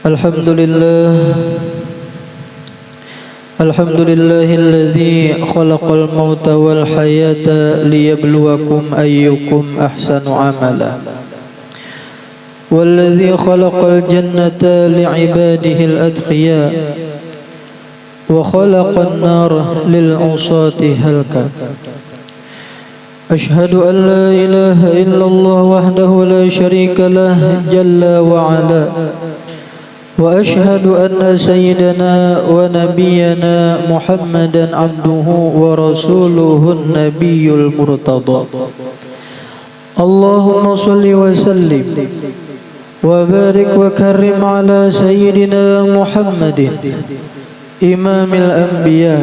Alhamdulillah Alhamdulillahilladzi khalaqal mauta wal hayata liyabluwakum ayyukum ahsanu amala walladzi khalaqal jannata li'ibadihil atqiya wa khalaqan nara lil 'usati halka. Ashhadu an la ilaha illallah wahdahu la syarika lah jalla wa ala wa ashhadu anna sayyidana wa nabiyyana Muhammadan abduhu wa rasuluhu nabiyyul murtada. Allahumma salli wa sallim wa barik wa karrim ala sayyidina Muhammadin imamil anbiya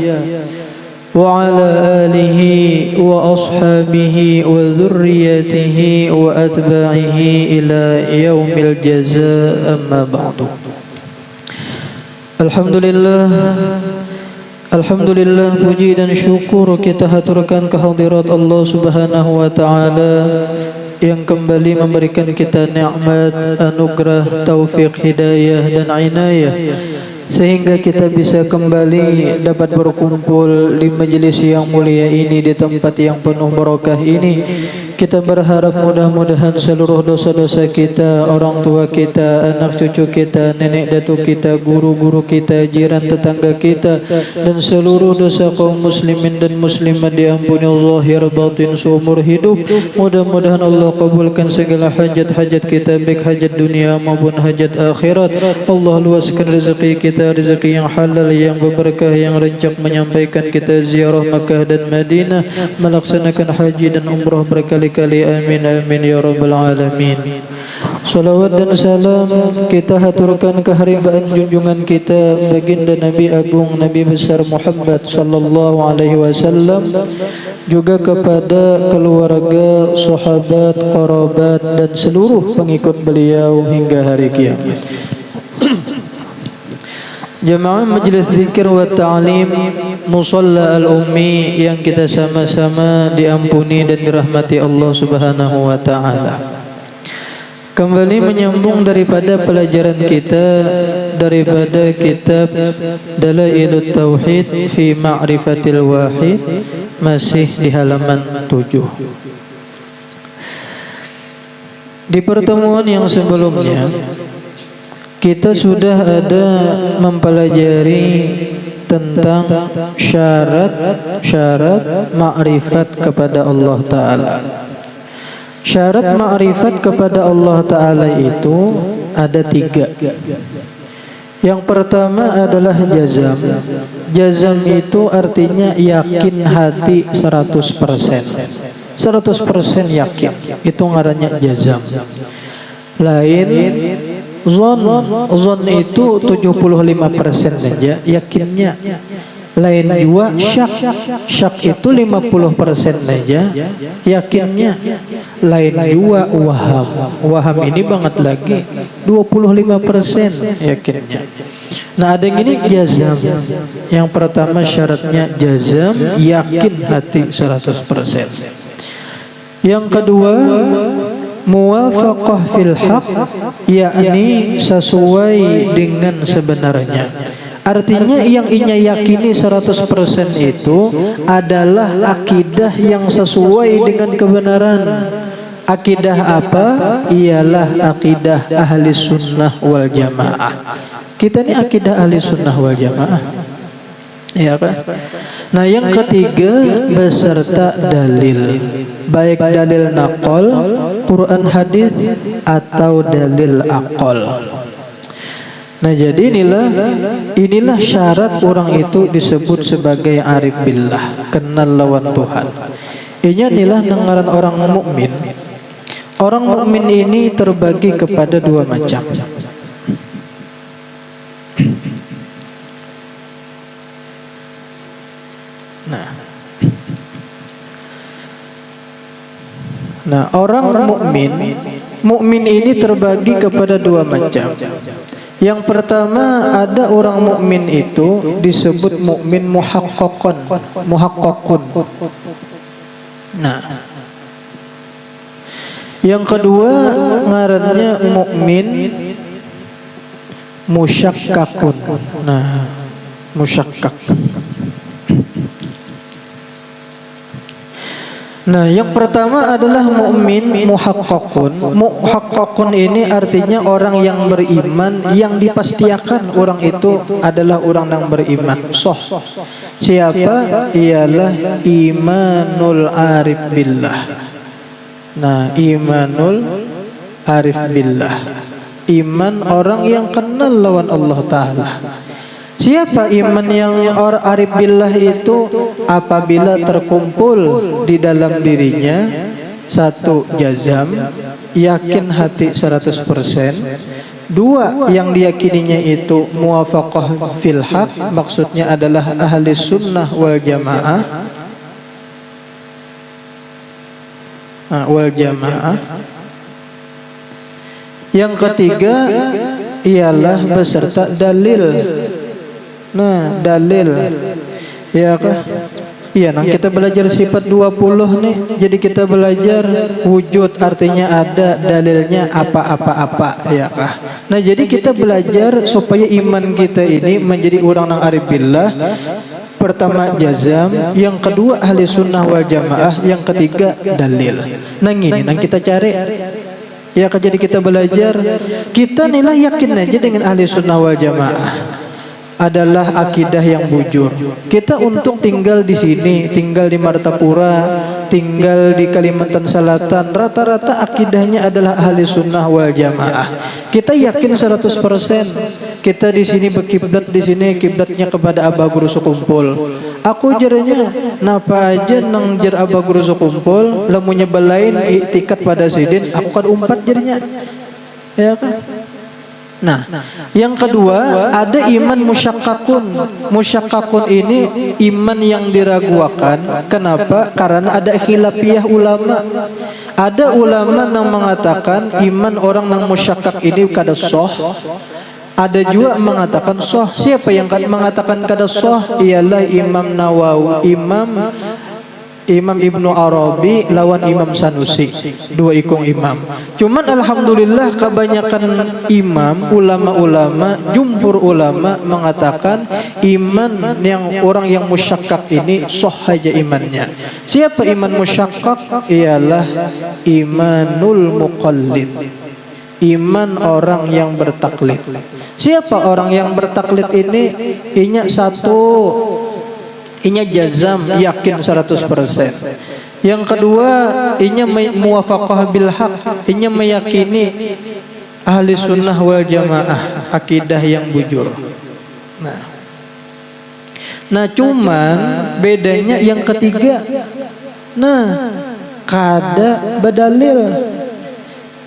wa ala alihi wa ashabihi wa dhurriyyatihi wa atba'ihi ila yaumil jazaa amma ba'du. Alhamdulillah, puji dan syukur kita haturkan kehadirat Allah Subhanahu wa taala yang kembali memberikan kita nikmat, anugerah, taufik, hidayah dan inayah sehingga kita bisa kembali dapat berkumpul di majelis yang mulia ini, di tempat yang penuh barakah ini. Kita berharap mudah-mudahan seluruh dosa-dosa kita, orang tua kita, anak cucu kita, nenek datuk kita, guru-guru kita, jiran tetangga kita, dan seluruh dosa kaum muslimin dan muslimat diampuni Allah zahir batin seumur hidup. Mudah-mudahan Allah kabulkan segala hajat-hajat kita, baik hajat dunia maupun hajat akhirat. Allah luaskan rezeki kita, rezeki yang halal, yang berberkah, yang rancak menyampaikan kita ziarah Makkah dan Madinah, melaksanakan haji dan umrah berkali-kali. Amin amin ya rabbal alamin. Salawat dan salam kita haturkan keharibaan junjungan kita baginda Nabi Agung, Nabi besar Muhammad sallallahu alaihi wasallam, juga kepada keluarga, sahabat, kerabat dan seluruh pengikut beliau hingga hari kiamat. Jamaah Majlis Zikir wa Ta'lim Musalla Al-Ummi yang kita sama-sama diampuni dan dirahmati Allah Subhanahu wa taala. Kembali menyambung daripada pelajaran kita daripada kitab Dalailut Tauhid fi Ma'rifatil Wahid, masih di halaman 7. Di pertemuan yang sebelumnya kita sudah ada mempelajari tentang syarat ma'rifat kepada Allah Ta'ala. Syarat ma'rifat kepada Allah Ta'ala itu ada 3. Yang pertama adalah jazam. Jazam itu artinya yakin hati 100%. 100% yakin. Itu ngarannya jazam. Lain Zon itu 75% saja yakinnya. Lain dua syak itu 50% saja yakinnya. Lain dua waham ini banget lagi 25% yakinnya. Nah ada yang ini jazam. Yang pertama syaratnya jazam, yakin hati 100%. Yang kedua muwafaqah fil haq, yakni sesuai dengan sebenarnya. Artinya yang inya yakini 100% itu adalah akidah yang sesuai dengan kebenaran. Akidah apa? Ialah akidah ahli sunnah wal jamaah. Kita ini akidah ahli sunnah wal jamaah, ya kan? Nah yang ketiga beserta dalil, baik dalil naqol, Quran hadis atau dalil aqol. Nah jadi inilah syarat orang itu disebut sebagai arif billah, kenal lawan Tuhan. Inilah ngaran orang mukmin. Orang mukmin ini terbagi kepada 2 macam. Nah, orang mukmin ini terbagi kepada 2 macam. Yang pertama ada orang mukmin itu disebut mukmin muhaqqaqun. Nah, yang kedua ngarannya musyakkakun. Nah, musyakkak. Nah, yang pertama adalah mukmin muhaqqaqun. Muhaqqaqun ini artinya orang yang beriman, yang dipastikan orang itu adalah orang yang beriman. Siapa? Ialah imanul arif billah. Nah, imanul arif billah. Iman orang yang kenal lawan Allah Ta'ala. Siapa iman yang arif billah itu? Apabila terkumpul di dalam dirinya satu, jazam, yakin hati 100%. Dua, yang diyakininya itu muwafaqah fil haq, maksudnya adalah ahli sunnah wal jamaah. Wal jamaah. Yang ketiga ialah beserta dalil. Nah, dalil. Ya kah? Iya, nah kita belajar sifat 20 nih. Jadi kita belajar wujud, artinya ada, dalilnya apa-apa-apa, ya kah? Nah, jadi kita belajar supaya iman kita ini menjadi orang yang arif billah. Pertama jazam, yang kedua ahli sunnah wal jamaah, yang ketiga dalil. Nah, ini yang kita cari. Ya kah, jadi kita belajar, kita nilai yakin aja dengan ahli sunnah wal jamaah adalah akidah yang bujur. Kita untuk tinggal di sini, tinggal di Martapura, tinggal di Kalimantan Selatan, rata-rata akidahnya adalah ahli sunnah wal jamaah. Kita yakin 100%. Kita di sini berkiblat, di sini kiblatnya kepada Abah Guru Sukumpul. Aku jernya, napa aja nang jer Abah Guru Sukumpul, lamunya belain iktikat pada sidin, aku kan umpat jernya. Ya kan? Nah, yang kedua ada iman musyakkakun. Musyakkakun ini iman yang diragukan. Kenapa? Karena ada khilafiyah ulama. Ada ulama yang mengatakan iman orang yang musyakkak ini kada sah. Ada juga mengatakan sah. Siapa yang mengatakan kada sah? Ialah Imam Nawawi, Imam Ibnu Arabi lawan Imam Sanusi, dua ikung imam. Cuman alhamdulillah kebanyakan imam, ulama-ulama, jumhur ulama mengatakan iman yang orang yang musyakkak ini sah saja imannya. Siapa iman musyakkak? Ialah imanul muqallid. Iman orang yang bertaklid. Siapa orang yang bertaklid ini? Inya satu, inya jazam, yakin 100%. Yang kedua, inya muwafaqah bil haq, inya meyakini ahli sunnah wal jamaah, akidah yang bujur. Nah, cuman bedanya yang ketiga. Nah, kada badalil.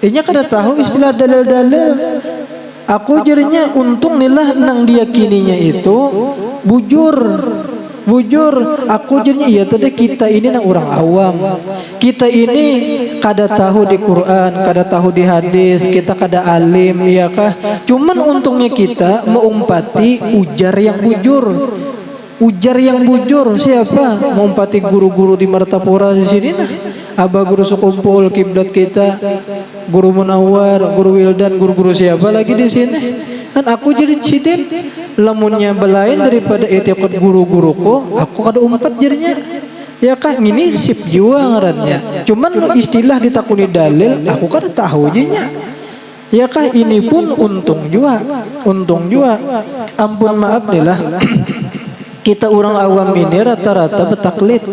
Inya kada tahu istilah dalil-dalil. Aku jadinya untung nilah nang diyakininya itu bujur. Aku jadinya iya tadi kita ini nang orang awam. Kita ini kada tahu di Quran, kada tahu di hadis, kita kada alim, iya kah? Cuman untungnya kita mengumpati ujar yang bujur. Ujar yang bujur siapa? Mengumpati guru-guru di Martapura di sini nah. Abah Guru Sukumpul kiblat kita, Guru Munawwar, Guru Wildan, guru-guru siapa lagi di sini? Kan aku jadi sidin, lamunnya belain daripada etiqad guru-guruku, aku kada umpat jadinya. Ya kah, ini sip jiwa ngarannya. Cuman istilah ditakuni dalil, aku kada tahu jinya. Ya kah, ini pun untung juga. Ampun maaf nih lah. Kita orang awam ini rata-rata betaklid.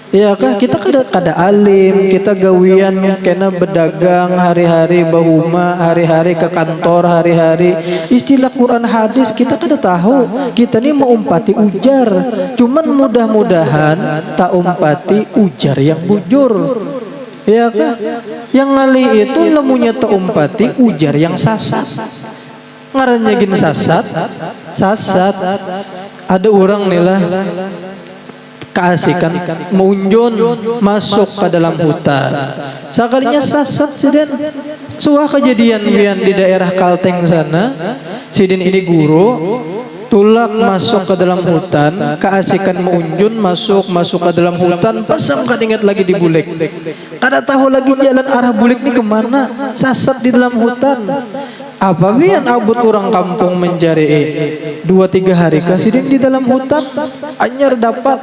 Ya kah, kita kada alim, kita gawian kena berdagang hari-hari, bahuma hari-hari ke kantor hari-hari. Istilah Quran hadis kita kada tahu. Kita ni mau umpati ujar. Cuman mudah-mudahan tak umpati ujar yang bujur. Ya kah? Yang ngali itu lemunya tak umpati ujar yang sasat. Ngarannya gin sasat. Ada orang nih lah keasikan munjun masuk ke dalam hutan. Sekalinya sasat sidin. Suah kejadian di daerah Kalteng sana. Sidin ini guru tulak masuk ke dalam hutan, keasikan munjun masuk ke dalam hutan, pasang kan ingat lagi di bulik. Kada tahu lagi jalan arah bulik ni kemana, sasat di dalam hutan. Apa bian abut orang kampung mencari 2-3 hari kasih di dalam hutan anyar dapat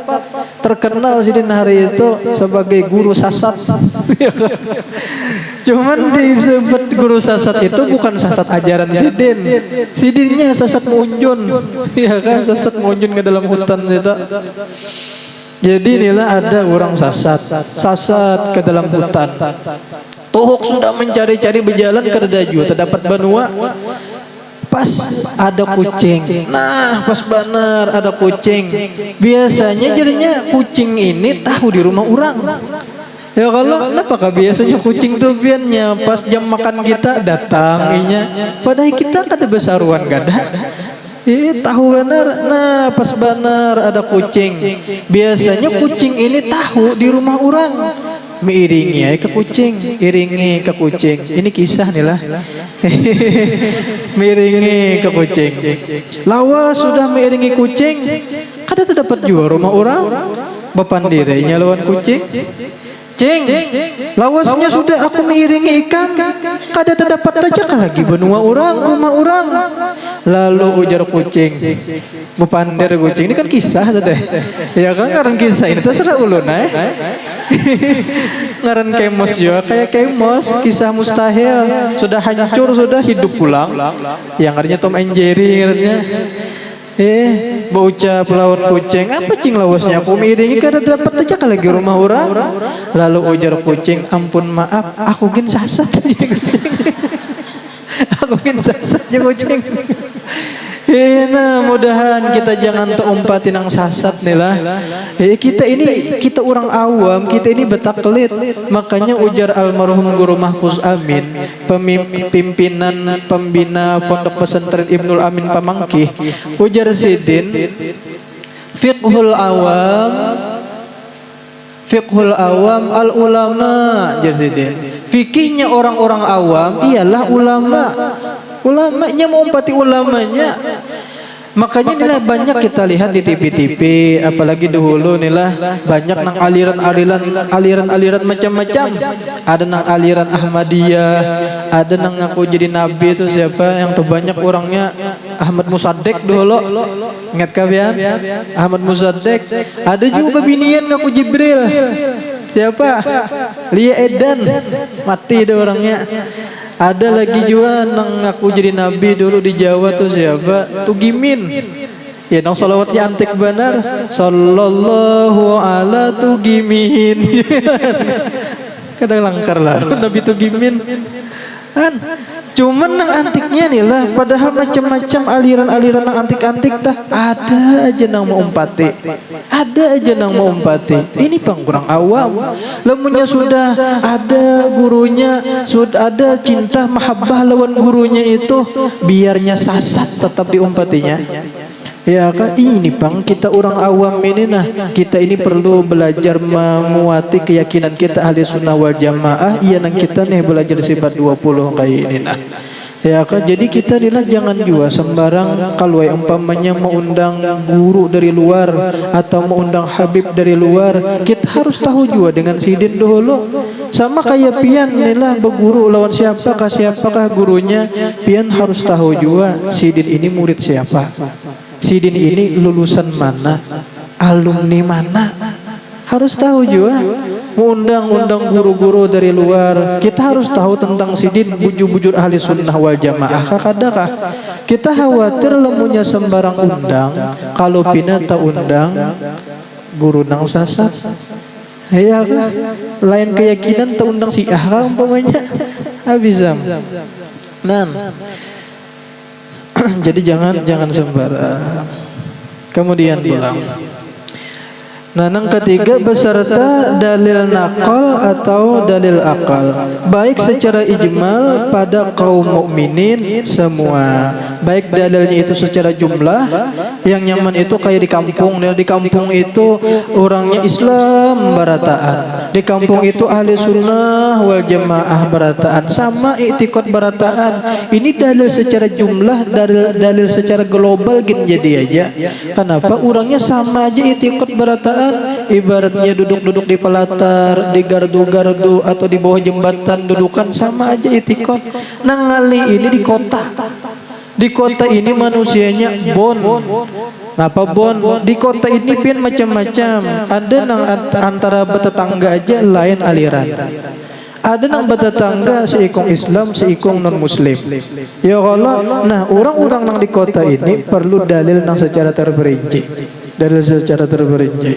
terkenal sidin hari itu sebagai guru sasat. Cuman disebut guru sasat itu bukan sasat ajaran sidin. Sidinnya sasat munjun. Ya kan, sasat munjun ke dalam hutan itu. Jadi inilah ada orang sasat ke dalam hutan. Tohok sudah mencari-cari berjalan kerja juga terdapat benua. Pas ada kucing. Nah, pas benar ada kucing. Biasanya jadinya kucing ini tahu di rumah orang. Ya kalau apakah biasanya kucing tuh piannya pas jam makan kita datang inya. Padahal kita kata besaruan gada. Tahu benar. Nah, pas benar ada kucing. Biasanya kucing ini tahu di rumah orang. Iringi ke kucing, iringi ke kucing. Ini kisah nih lah. Miringi ke kucing. Lawas sudah miringi kucing. Kada terdapat juga rumah orang. Bapandirinya lawan kucing. Cing, lawasnya sudah aku mengiringi ikan. Kada terdapat aja lagi benua orang, rumah orang. Lalu ujar kucing, bepandir kucing. Ini kan kisah tadi. Ya kan ngaran kisah ini terserah ulun ngaran kemos juga kayak kemos, kisah mustahil. Sudah hancur, sudah hidup pulang. Yang artinya Tom and Jerry artinya. Bocah pelawat kucing. Apa cing lawasnya aku miringi kada dapat aja lagi rumah orang. Lalu ujar kucing, ampun maaf, aku gin sasat. Aku gin sasat ya kucing. Nah, mudahan kita jangan terumpatin yang sasat nih lah. Kita orang awam, kita ini betakelit. Makanya ujar almarhum Guru Mahfuz Amin, pimpinan pembina Pondok Pesantren Ibnul Amin Pamangkih, ujar sidin, fiqhul awam al ulama, jazidin. Fikihnya orang-orang awam ialah ulama. Ulamanya mengumpati ulamanya. Makanya inilah banyak kita lihat di TV-TV, apalagi dahulu inilah banyak nang aliran macam-macam. Ada nang aliran Ahmadiyah, ada nang ngaku jadi nabi itu siapa yang terbanyak orangnya Ahmad Musaddiq dulu. Ingat kalian? Ahmad Musaddiq. Ada juga binian ngaku Jibril. Siapa? Lia Edan. Mati deh orangnya. Ada lagi juga nang ngaku jadi nabi dulu di Jawa tuh siapa? Tugimin. Ya nang salawatnya antik benar. Sallallahu ala Tugimin. Kadang langkar lah Nabi Tugimin. Kan? Cuman nang antiknya nih lah. Padahal macam-macam aliran-aliran nang antik-antik dah. Ada aja nang mau umpati. Ada aja nang mau umpati. Ini pang kurang awam. Lemunya sudah ada gurunya, sudah ada cinta mahabbah lawan gurunya itu, biarnya sasat tetap diumpatinya. Ya kan, ini pang kita orang awam ini nah, kita ini perlu belajar menguati keyakinan kita ahli sunnah wal jamaah. Iya nang kita nih belajar sifat 20 kayak ini nah. Ya kan, jadi kita inilah jangan juga sembarang kalau umpamanya mengundang guru dari luar atau mengundang habib dari luar, kita harus tahu juga dengan sidin dulu. Sama kayak pian inilah berguru lawan siapakah gurunya, pian harus tahu juga sidin ini murid siapa. Sidin ini lulusan mana, alumni mana, harus tahu juga. Mengundang guru-guru dari luar, kita harus tahu tentang sidin bujur-bujur ahli sunnah wal jamaah. Kadang kita khawatir lemunya sembarang undang, kalau pina tak undang guru nang sasat. Ya kan? Lain keyakinan tak undang si umpamanya habisam. Jadi jangan sembarang. Kemudian pulang. Nah, yang ketiga beserta dalil nakal atau dalil akal, baik secara ijmal pada kaum mukminin semua, baik dalilnya itu secara jumlah Yang nyaman itu kayak di kampung. Di kampung itu orangnya Islam barataan. Di kampung itu ahli sunnah wal jamaah barataan. Sama i'tikad barataan. Ini dalil secara jumlah, dalil secara global gini jadi aja. Kenapa? Orangnya sama aja i'tikad barataan. Ibaratnya duduk-duduk di pelatar, di gardu-gardu atau di bawah jembatan dudukan, sama aja i'tikad. Ngali ini di kota. Di kota ini manusianya bon. Apa bon? Di kota ini pian macam-macam. Ada nang antara bertetangga aja lain aliran. Ada nang bertetangga seikong Islam, seikong non Muslim. Ya Allah. Nah, orang-orang nang di kota ini perlu dalil nang secara terperinci. Dalil secara terperinci.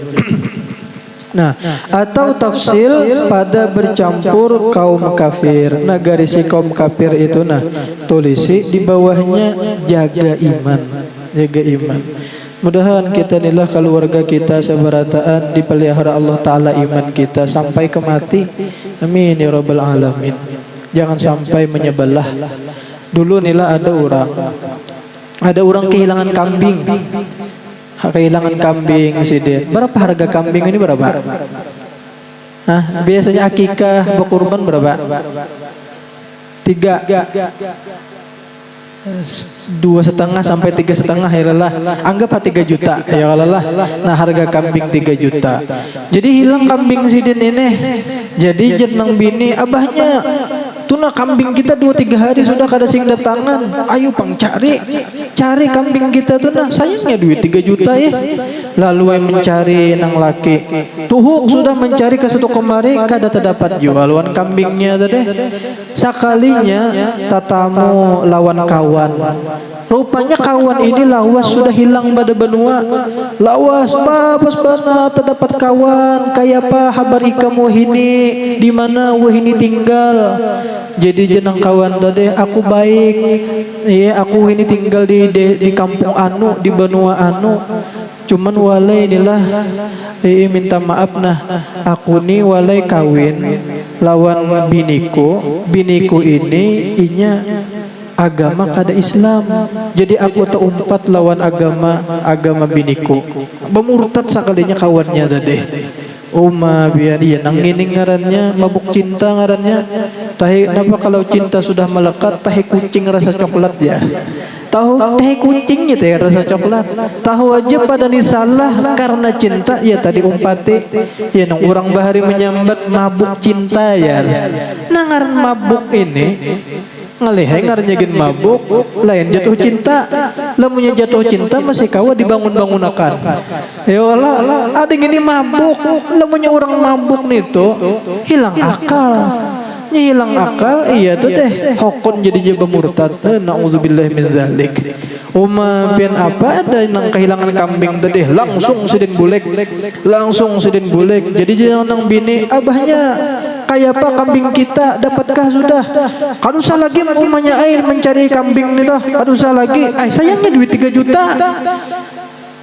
Nah, atau tafsil pada bercampur kaum kafir. Nah, garisi kaum kafir itu nah tulisi di bawahnya jaga iman, jaga iman. Mudahan kita inilah keluarga kita seberataan dipelihara Allah Ta'ala iman kita sampai ke mati. Amin ya rabbal alamin. Jangan sampai menyebelah. Dulu inilah ada orang kehilangan kambing. Kehilangan kambing sidin. Berapa harga kambing ini berapa? Hah? Biasanya akikah berkurban berapa? 2,5 sampai 3,5 ya lelah. Anggap 3 juta ya lelah. Nah, harga kambing 3 juta. Jadi hilang kambing sidin ini. Jadi jeneng bini abahnya tuna kambing kita 2-3 hari sudah kada sing datangan. Ayo pang cari kambing kita tuna. Sayangnya duit 3 juta ya. Lalu mencari nang laki. Tuhuk sudah mencari ke satu kemari kada terdapat jualan kambingnya tadi. Sekalinya tatamu lawan kawan. Rupanya kawan ini lawas sudah hilang pada benua. Lawas pas terdapat kawan. Kayak apa habar kamu ini di mana wahini tinggal. Jadi jenang kawan tadi aku baik. Iya, aku ini tinggal di kampung anu, di benua anu. Cuman walai inilah minta maaf nah aku nih walai kawin lawan biniku ini inya agama kada Islam. Jadi aku terumpat lawan agama biniku. Bermurtad sekalinya kawannya tadi. Uma biar iya nang ini ngarannya mabuk cinta ngarannya. Tahi napa kalau cinta sudah melekat tahi kucing rasa coklat ya. Tahu teh kucing gitu ya rasa coklat. Tahu aja pada ni salah karena cinta ya tadi umpati ya nang orang bahari menyambat mabuk cinta ya. Nangaran mabuk ini ngalihai ngarannya gen mabuk lain jatuh cinta. Lamunnya jatuh cinta masih kawa dibangun-bangunakan. Ya Allah, ada gini mabuk. Lamunnya orang mabuk nih tuh hilang akal. Hilang akal iya tuh deh hokon jadi murtad. Nauzubillahi min dzalik. Pian apa ada nang kehilangan kambing tadi langsung sidin bulek. Jadi jangan nang bini abahnya kayak apa kambing kita dapatkah sudah? Kalau usah lagi umumnya air mencari kambing nih toh. Kalau usah lagi sayangnya duit 3 juta.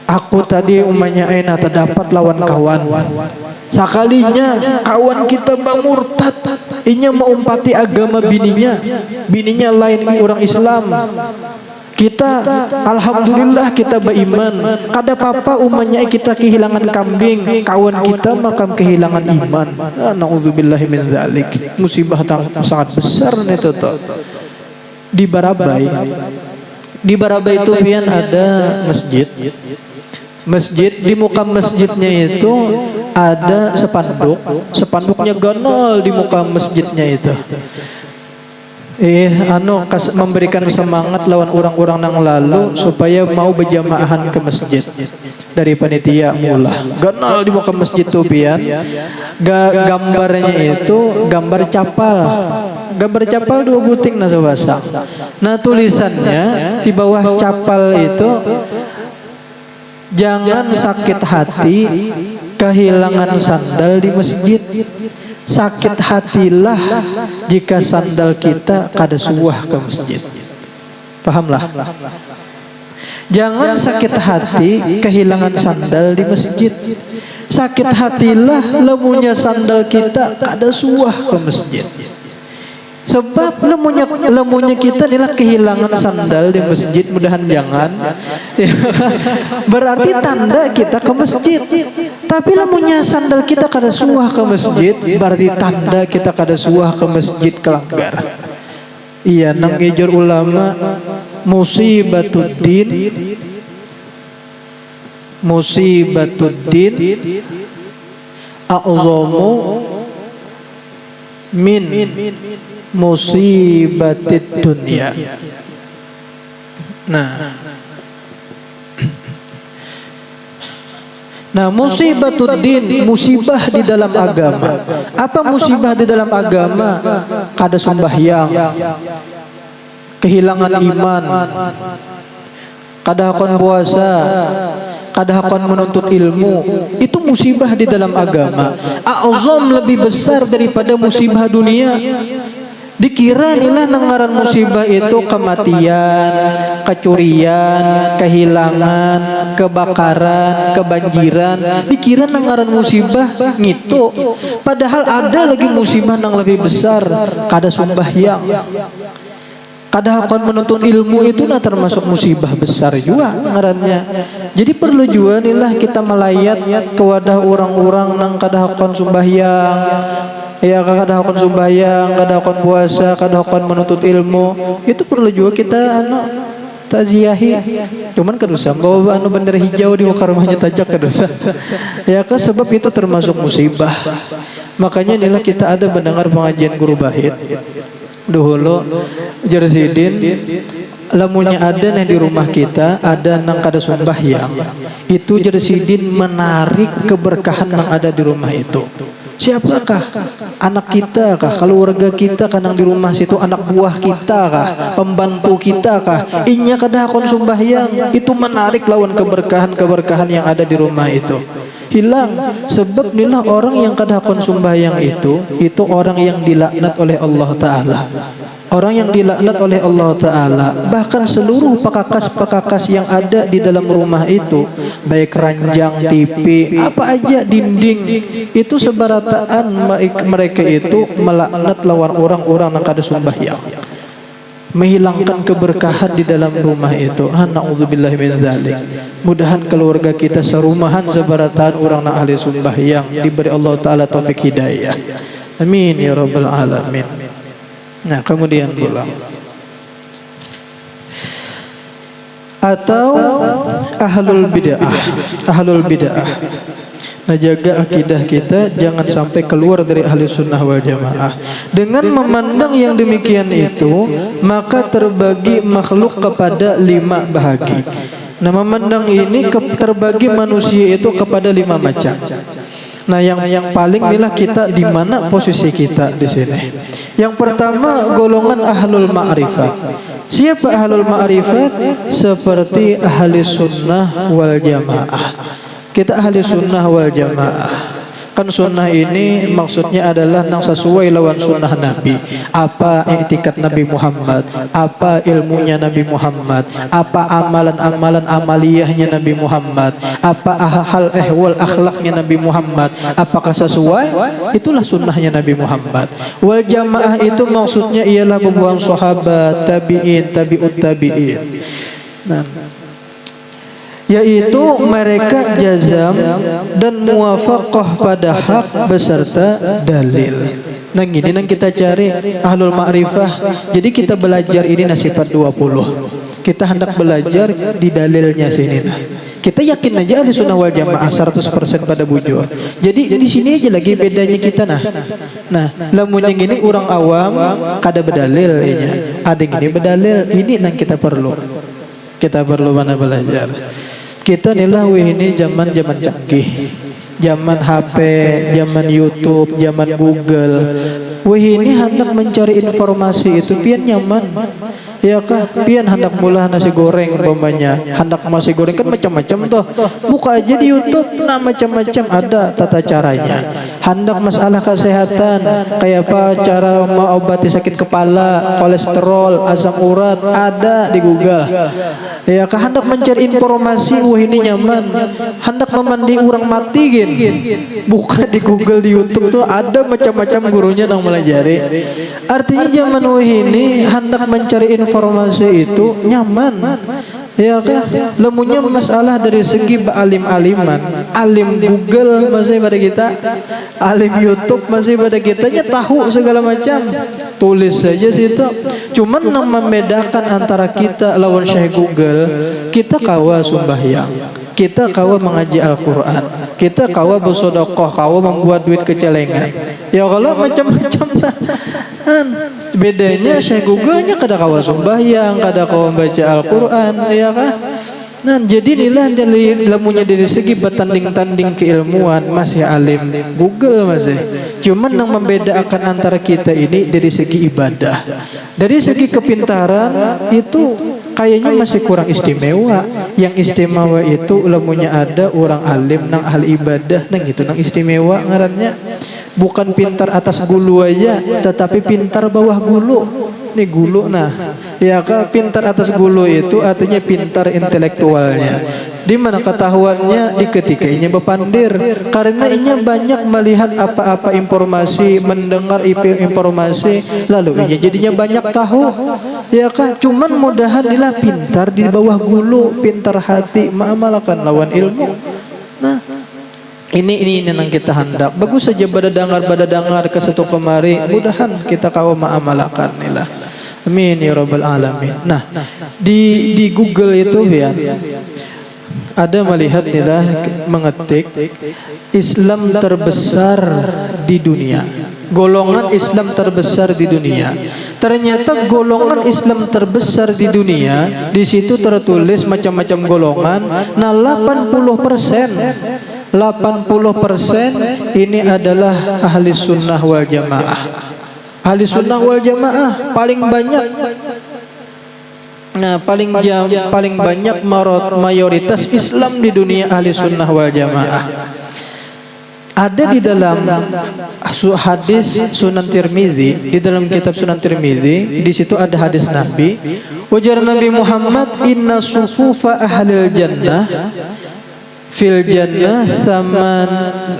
Aku tadi umumnya air nata dapat lawan kawan. Sekalinya kawan kita murtad. Inya mengumpati agama bininya lain orang Islam. Kita alhamdulillah kita beriman. Kada apa-apa umumnya kita kehilangan kambing, kawan kita makam kehilangan iman. Nauzubillahi min dzalik. Musibah sangat besar nih tuh. Di Barabai itu pian ada masjid. Di muka masjidnya itu ada spanduknya ganol di muka masjidnya itu. Memberikan semangat lawan orang-orang yang lalu supaya mau berjamaahan ke masjid dari panitia mula. Ganol di muka masjid tuh pian. Gambarnya itu gambar capal. Gambar capal 2 buting nasabasa. Nah tulisannya di bawah capal itu jangan sakit hati kehilangan sandal di masjid. Sakit hatilah jika sandal kita kada suah ke masjid. Pahamlah. Jangan sakit hati kehilangan sandal di masjid. Sakit hatilah lemunya sandal kita kada suah ke masjid. Sebab lemunya kita inilah kehilangan sandal di masjid, mudahan jangan. Berarti tanda kita ke masjid. Tapi lemunya sandal kita kada suah ke masjid, berarti tanda kita kada suah ke masjid kelanggar. Iya, nang ngejar ulama musibatuddin a'zamu min musibatid dunya. Nah, musibatuddin, musibah di dalam agama. Apa musibah di dalam agama? Kada sembahyang, kehilangan iman, kada hakon puasa, kada hakon menuntut ilmu. Itu musibah di dalam agama. A'zam, lebih besar daripada musibah dunia. Dikira inilah nengaran musibah itu kematian, kecurian, kehilangan, kebakaran, kebanjiran. Dikira nengaran musibah gitu. Padahal ada lagi musibah yang lebih besar, kada sembahyang, kada hakon menuntut ilmu, itu termasuk musibah besar juga ngarannya. Jadi perlu juga inilah kita melayat ke wadah orang-orang nang kada hakon sembahyang. Ya, kada hakon sembahyang, kada hakon puasa, kada hakon menuntut ilmu. Itu perlu juga kita takziahi. Cuman kedosa bawa bendera hijau di muka rumahnya tajak kedosa. Ya, sebab itu termasuk musibah. Makanya inilah kita ada mendengar pengajian guru bait. Dahulu Jersidin lamunnya ada yang di rumah kita ada nang kada sembahyang, itu Jersidin menarik keberkahan yang ada di rumah itu. Siapakah? Anak kita kah? Keluarga kita kah nang di rumah situ? Anak buah kita kah? Pembantu kita kah? Inya kada hakon sembahyang, itu menarik lawan keberkahan yang ada di rumah itu. Hilang. Sebab inilah orang yang kada hakon sembahyang itu orang yang dilaknat oleh Allah Ta'ala. Orang yang dilaknat oleh Allah Ta'ala. Bahkan seluruh pekakas-pekakas yang ada di dalam rumah itu, baik ranjang, TV, apa aja, dinding, itu sebarataan mereka itu melaknat lawan orang-orang yang kada sembahyang, menghilangkan keberkahan di dalam rumah itu. Na'udzubillahi min dzalik. Mudahan keluarga kita serumahan sebarataan orang nak ahli sembahyang, diberi Allah Ta'ala taufik hidayah. Amin ya rabbal alamin. Nah, kemudian pula atau ahlul bid'ah. Nah, jaga akidah kita jangan sampai keluar dari ahli sunnah wal jamaah. Dengan memandang yang demikian itu, maka terbagi makhluk kepada 5 bahagi. Nah, memandang ini terbagi manusia itu kepada 5 macam. Nah, yang paling inilah kita di mana posisi kita di sini. Yang pertama, golongan ahlul ma'rifat. Siapa ahlul ma'rifat? Seperti ahli sunnah wal jamaah. Kita ahli sunnah wal jamaah. Kan sunnah ini maksudnya adalah nang sesuai lawan sunnah Nabi. Apa i'tikad Nabi Muhammad, apa ilmunya Nabi Muhammad, apa amalan-amalan amaliyahnya Nabi Muhammad, apa hal ehwal akhlaknya Nabi Muhammad, apakah sesuai? Itulah sunnahnya Nabi Muhammad. Wal jamaah itu maksudnya ialah bubuhan sahabat, tabi'in, tabi'ut tabi'in. Nah, yaitu mereka jazam dan muwafaqah pada hak beserta dalil. Nah, ini yang kita cari ahlul ma'rifah. Jadi kita belajar ini nasifat 20. Kita hendak belajar di dalilnya sini. Kita yakin aja ahli sunnah wal jamaah 100% pada bujur. Jadi di sini aja lagi bedanya kita Nah, lamun yang ini orang awam kada bedalil ini. Ada yang ini bedalil, ini yang kita perlu. Kita perlu mana belajar. Kita nilah ini zaman canggih, zaman HP, zaman YouTube, zaman Google. Ini hendak mencari informasi itu pian nyaman. Ya kah, pian hendak mula nasi goreng umpamanya. Hendak nasi goreng kan macam-macam tuh. Buka aja di YouTube, nah macam-macam ada tata caranya. hendak masalah kesehatan, kayak apa cara mengobati sakit kepala, kolesterol, asam urat, ada di Google. Ya, hendak mencari informasi, wah ini nyaman. Hendak memandi orang mati gin, buka di Google, di YouTube tuh ada macam-macam gurunya yang melajari. Artinya zaman wah ini hendak mencari informasi itu nyaman. Ya kan, lemunya masalah dari segi alim-aliman, alim Google masih pada kita, alim YouTube masih pada kitanya tahu segala macam, tulis saja situ. Cuman yang membedakan antara kita lawan Syekh Google, kita kawa sembahyang, kita kawa mengaji Al-Quran, kita kawa bersedekah, kawa membuat duit kecelengan. Ya kalau macam-macam bedanya Syekh Google-nya kada kawa sembahyang, kada kawa baca Al-Quran, ya kan? Nah, jadi inilah dari lemunya dari segi bertanding-tanding keilmuan masih alim Google masih. Cuman yang membedakan antara kita ini dari segi ibadah, dari segi kepintaran itu kayaknya masih kurang istimewa. Yang istimewa itu lemunya ada orang alim nang ahli ibadah nang itu nang istimewa ngarannya. Bukan pintar atas gulu aja, tetapi pintar bawah gulu. Ini gulu, nah, ya kan pintar atas gulu itu artinya pintar intelektualnya. Di mana ketahuannya di ketika inya bepandir, karena inya banyak melihat apa-apa informasi, mendengar informasi, lalu inya jadinya banyak tahu. Ya kan, cuman mudahan inilah pintar di bawah gulu, pintar hati, mengamalkan lawan ilmu. Nah, ini yang kita hendak. Bagus saja pada dengar ke satu kemari. Mudahan kita kau mengamalkan inilah. Amin ya rabbal alamin. Nah, di Google itu ya ada melihat inilah mengetik Islam terbesar di dunia. Golongan Islam terbesar di dunia. Ternyata golongan Islam terbesar di dunia di situ tertulis macam-macam golongan. Nah, 80% ini adalah ahli sunnah wal jamaah. Ahli sunnah wal jamaah paling banyak. Nah, paling banyak mayoritas Islam di dunia ahli sunnah wal jamaah. Ada di dalam hadis Sunan Tirmidzi, di dalam kitab Sunan Tirmidzi, di situ ada hadis Nabi, ujar Nabi Muhammad, inna sufufa ahlil jannah fil jannah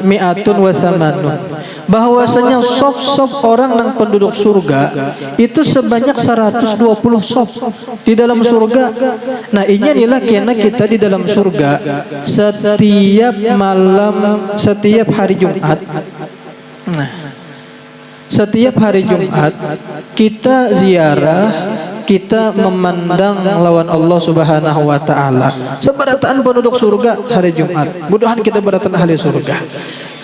mi'atun wa thamanun. Bahwasanya sof-sof orang yang penduduk surga itu sebanyak 120 sof di dalam surga. Nah, ini inilah kena kita di dalam surga setiap malam, setiap hari Jumat. Nah, setiap hari Jumat kita ziarah, kita memandang lawan Allah Subhanahu wa taala. Seberataan penduduk surga hari Jumat. Mudahan kita beratan ahli surga.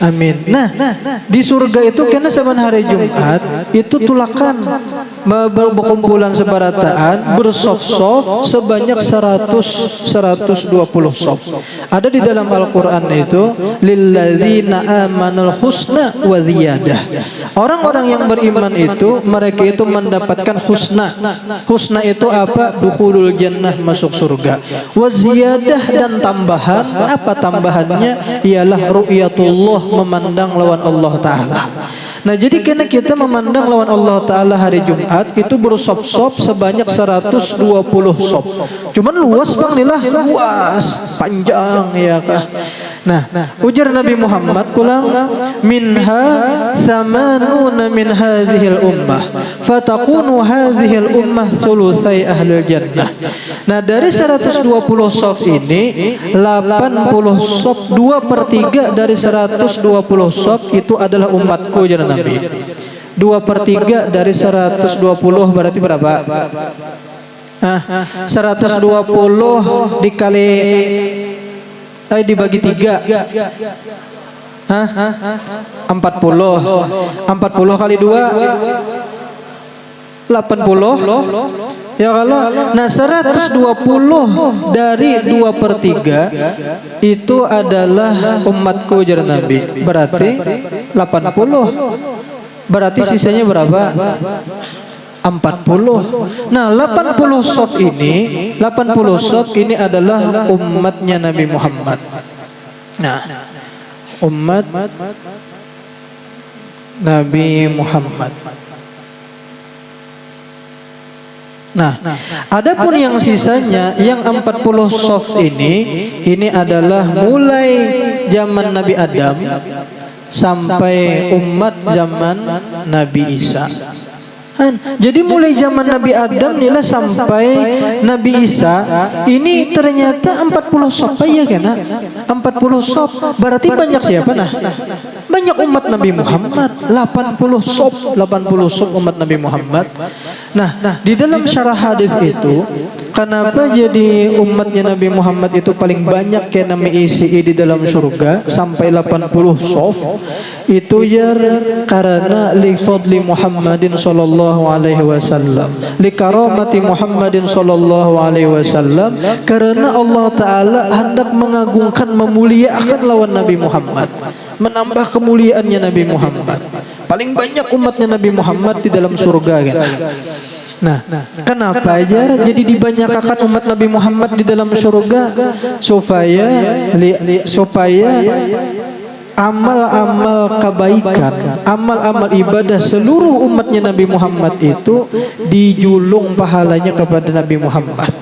Amin. Nah, di surga itu karena zaman hari Jumat itu tulakan berkumpulan seberataan bersof-sof sebanyak 120 sof. Ada di dalam Al-Qur'an itu lilladzina amanul husna wa ziyadah. Orang-orang yang beriman itu mereka itu mendapatkan husna. Husna itu apa? Dukhulul jannah, masuk surga. Wa ziyadah, dan tambahan. Apa tambahannya? Ialah ru'yatullah, memandang lawan Allah Ta'ala. Nah, jadi karena kita memandang lawan Allah Ta'ala hari Jumat itu bersop-sop sebanyak 120 sop. Cuman luas bang, nilah luas, panjang ya kah. Nah, ujar Nabi Muhammad pulang, minha thamanuna min hadhil ummah fatakunu hadhil ummah thulutsai ahlil jannah. Nah, dari 120 sop ini 80 sop, 2/3 dari 120 sop itu adalah umatku, jangan Nabi. 2/3 dari 120 berarti berapa? 120 dikali dibagi 3. 40 kali 2 80. Ya kalau nah 120 dari 2/3 itu adalah umatku, jar Nabi. Berarti 80. Berarti sisanya berapa? 40. Nah, 80 sof ini adalah umatnya Nabi Muhammad. Nah, umat Nabi Muhammad. Nah, adapun yang sisanya yang 40 soft ini adalah mulai zaman Nabi Adam sampai umat zaman Nabi Isa. Jadi mulai zaman Nabi Adam nila sampai Nabi Isa ini ternyata 40 soft ya kan? 40 soft berarti banyak siapa nah? Banyak umat Nabi Muhammad, 80 soft umat Nabi Muhammad. Nah, di dalam syarah hadis itu kenapa jadi umatnya Nabi Muhammad itu paling banyak kena mengisi di dalam surga sampai 80 soft? Itu ya karena li fadli Muhammadin sallallahu alaihi wasallam, li karamati Muhammadin sallallahu alaihi wasallam, karena Allah taala hendak mengagungkan memuliakan lawan Nabi Muhammad, menambah kemuliaannya Nabi Muhammad. Paling banyak umatnya Nabi Muhammad di dalam surga kan. Nah, kenapa aja jadi dibanyakan umat Nabi Muhammad di dalam surga supaya amal-amal kebaikan, amal-amal ibadah seluruh umatnya Nabi Muhammad itu dijulung pahalanya kepada Nabi Muhammad.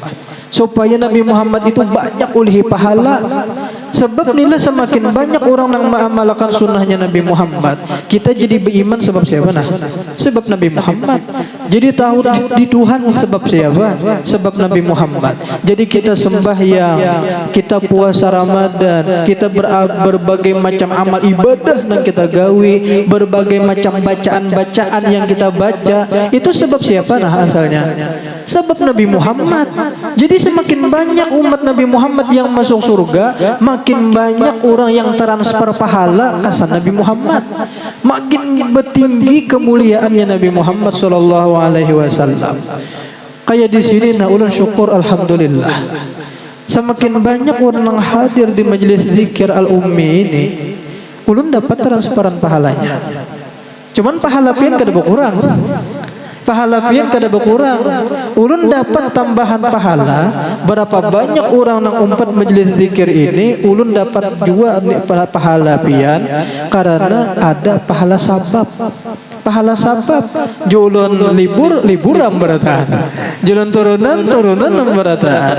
Supaya Nabi Muhammad itu banyak ulihi pahala. Sebab nilai semakin banyak orang yang mengamalkan sunnahnya Nabi Muhammad, kita jadi beriman sebab siapa nah? Sebab Nabi Muhammad. Jadi tahu di Tuhan sebab siapa? Sebab Nabi Muhammad. Jadi kita sembahyang, kita puasa Ramadan, kita berbagai macam amal ibadah yang kita gawi, berbagai macam bacaan-bacaan yang kita baca, itu sebab siapa nah asalnya? Sebab Nabi Muhammad. Jadi semakin banyak umat Nabi Muhammad yang masuk surga, makin banyak orang yang transfer pahala ke Nabi Muhammad, makin bertinggi kemuliaannya Nabi Muhammad sallallahu alaihi wasallam. Kayak di sini nah ulun syukur alhamdulillah. Semakin banyak orang yang hadir di majelis zikir al-ummi ini, ulun dapat transferan pahalanya. Cuman pahala pian kada berkurang. Pahala pian kada berkurang. Ulun dapat tambahan pahala. Berapa banyak orang yang umpat majelis zikir ini, ulun dapat juga pahala pian karena ada pahala sabab. Pahala sabab. Julun liburan beratan. Julun turunan yang beratan.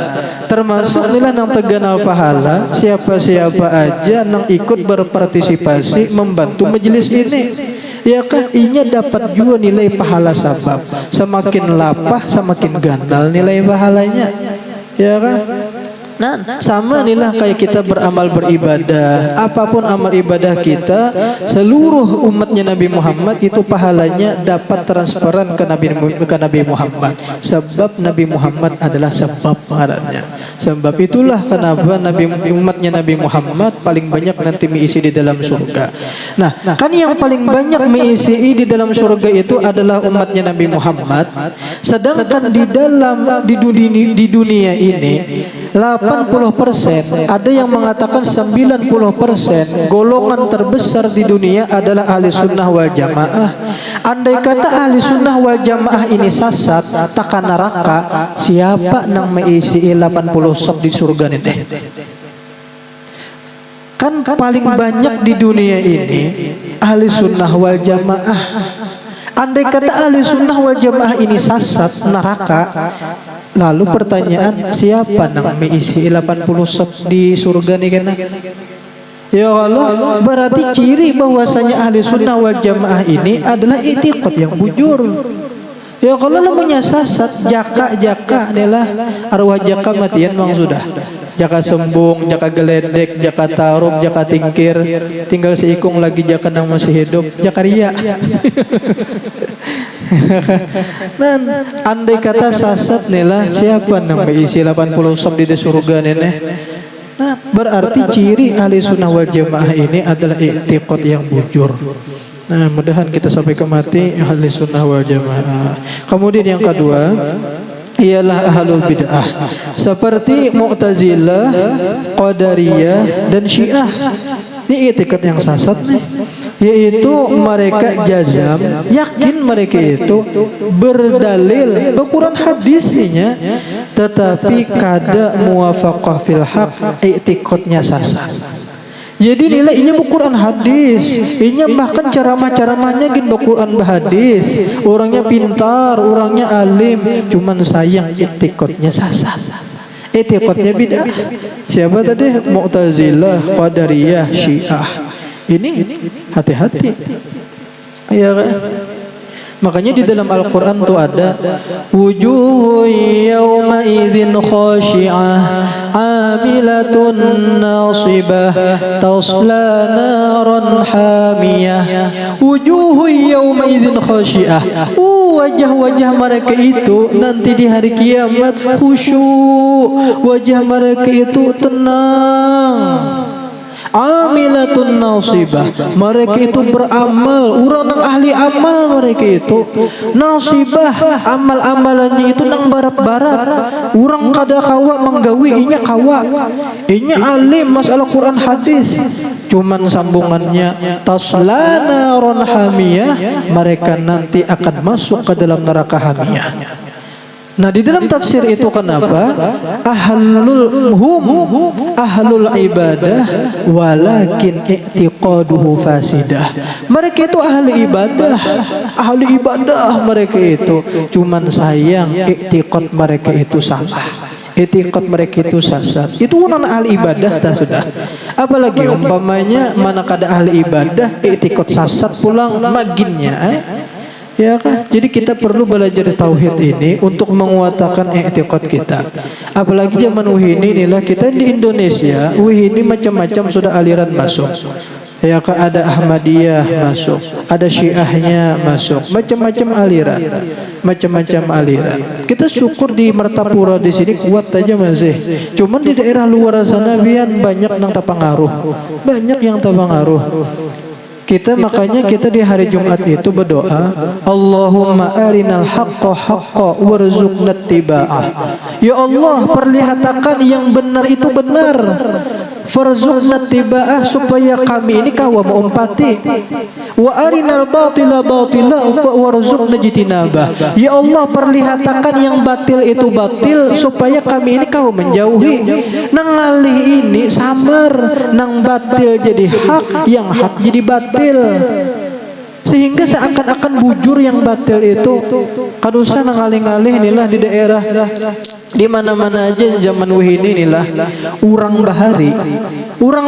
Termasuk nilai yang terkenal pahala siapa-siapa aja yang ikut berpartisipasi membantu majelis ini. Ya kan, inya dapat juga nilai pahala sabab. Semakin lapah, semakin gandal nilai pahalanya. Ya kan? Nah, sama inilah kayak kita beramal beribadah. Apapun amal ibadah kita, seluruh umatnya Nabi Muhammad itu pahalanya dapat transferan ke Nabi Muhammad. Sebab Nabi Muhammad adalah sebab pahalanya. Sebab itulah kenapa umatnya Nabi Muhammad paling banyak nanti mengisi di dalam surga. Nah, kan yang paling banyak mengisi di dalam surga itu adalah umatnya Nabi Muhammad. Sedangkan di dunia ini 80%, ada yang mengatakan 90% golongan terbesar di dunia adalah ahli sunnah wal jamaah. Andai kata ahli sunnah wal jamaah ini sasat, takkan neraka, siapa yang mengisi 80 sok di surga ini? Kan paling banyak di dunia ini ahli sunnah wal jamaah. Andai kata ahli sunnah wal jamaah ini sasat, neraka. Lalu pertanyaan, siapa yang mengisi 80 sok di surga nih kena? Ya Allah, berarti ciri bahwasanya ahli sunnah wal jamaah ini adalah i'tiqad yang bujur. Ya kalau namanya sasat, jaka nilah arwah jaka matian memang sudah. Jaka sembung, jaka geledek, jaka taruh, jaka tingkir, tinggal seikung lagi jaka yang masih hidup, jaka ria. Nah, andai kata sasat nilah, siapa yang mengisi 80 sok di surga nenek? Nah, berarti ciri ahli sunnah wal jamaah ini adalah i'tiqad yang bujur. Nah, mudahan kita sampai ke mati ahli sunnah wal jamaah. Kemudian yang kedua ialah ahlul bid'ah seperti Mu'tazilah, Qadariyah dan Syiah. Ini i'tikad yang sasat nih, yaitu mereka jazam yakin mereka itu berdalil Al-Quran hadisnya, tetapi kada muwafaqah fil haq, i'tikadnya sasat. Jadi nilai inya Quran hadis, inya bahkan ceramah-ceramahnya gin Quran hadis. Orangnya pintar, orangnya alim, cuman sayang etikotnya sasar. Etikotnya bid'ah. Siapa tadi? Mu'tazilah, Qadariyah, Syiah. Ini hati-hati. Iya kan? Makanya di dalam Al-Quran tuh ada wujuhun yawma idzin khashi'ah amilatun nasibah tasla naran hamiyah. Wujuhun yawma idzin khashi'ah, wajah-wajah mereka itu nanti di hari kiamat khusyuk, wajah mereka itu tenang. Amilatun nasibah, mereka itu beramal, orang nang ahli amal mereka itu. Nasibah, amal-amalannya itu nang barat-barat. Orang kada kawa menggawi, inya kawa, inya alim masalah Quran hadis. Cuman sambungannya taslana ron hamiyah, mereka nanti akan masuk ke dalam neraka hamiyah. Nah di dalam tafsir itu kenapa ahlul ibadah walakin i'tiqaduhu fasidah. Mereka itu ahli ibadah mereka itu, cuman sayang i'tiqad mereka itu salah, i'tiqad mereka itu sesat. Itu orang ahli ibadah dah sudah. Apalagi umpamanya mana kada ahli ibadah i'tiqad sesat pulang maginnya ya kan? Jadi kita perlu belajar tauhid ini untuk menguatkan i'tiqad kita. Apalagi zaman ini inilah kita di Indonesia, ini macam-macam sudah aliran masuk. Ya kan, ada Ahmadiyah masuk, ada Syiahnya masuk, macam-macam aliran. Macam-macam aliran. Kita syukur di Martapura di sini kuat aja masih. Cuman di daerah luar sana bian banyak yang terpengaruh. Banyak yang terpengaruh. Makanya kita di hari Jumat itu berdoa, Allahumma arinal haqqa haqqa warzuqna ittiba'ah. Ya Allah, perlihatkan yang benar itu benar. Farzuqna ittiba'ah, supaya kami ini kawa mengumpati. Wa arinal batila batila warzuqna jitinabah. Ya Allah, perlihatkan yang batil itu batil, supaya kami ini kawa menjauhi. Nang ngalih ini samar, nang batil jadi hak, yang hak jadi batil. Sehingga seakan-akan bujur yang batil itu. Kadusa ngalih-ngalih inilah di daerah di mana-mana aja zaman ini inilah urang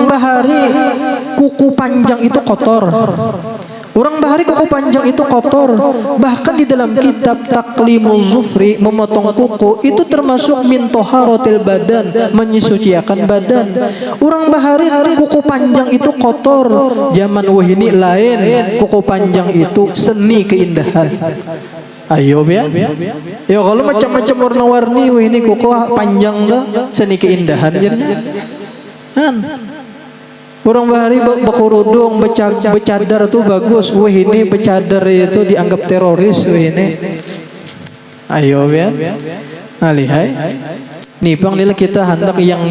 bahari kuku panjang itu kotor. Orang bahari kuku panjang itu kotor. Bahkan di dalam kitab Taklimuz Zufri, memotong kuku itu termasuk min toharotil badan, menyuciakan badan. Orang bahari kuku panjang itu kotor. Zaman wahini lain, kuku panjang itu seni keindahan. Ayo ya. Ya kalau macam-macam warna-warni wahini kuku panjang dah seni keindahan jadinya. Orang bahari berkerudung, bercadar tuh bagus. Wah ini bercadar itu dianggap teroris. Wah ini. Ayo ya. Alihai. Nipang nilai kita hendak yang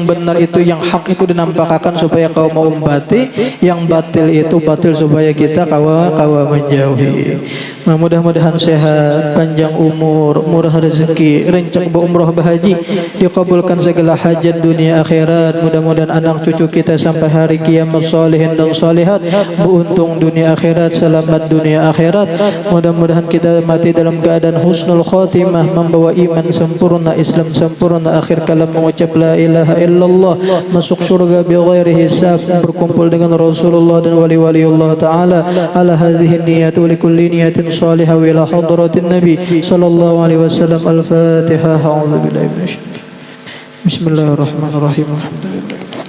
benar itu, yang hak itu dinampakkan supaya kau mau umpati, yang batil itu batil supaya kita kawa menjauhi. Mudah-mudahan sehat, panjang umur, murah rezeki, rencang berumrah berhaji, dikabulkan segala hajat dunia akhirat. Mudah-mudahan anak cucu kita sampai hari kiamat salihin dan salihat, beruntung dunia akhirat, selamat dunia akhirat. Mudah-mudahan kita mati dalam keadaan husnul khatimah, membawa iman sempurna, Islam sempurna, akhir kalam mengucap la ilaha illallah, masuk surga bighairi hisab, berkumpul dengan Rasulullah dan wali-waliullah ta'ala. Ala hadhihi niyat wa likulli niyatin salihah wa ila hadratin nabi sallallahu alaihi wasallam. Al-Fatihah. A'udzu billahi minasyaitonir rajim. Bismillahirrahmanirrahim. Alhamdulillah.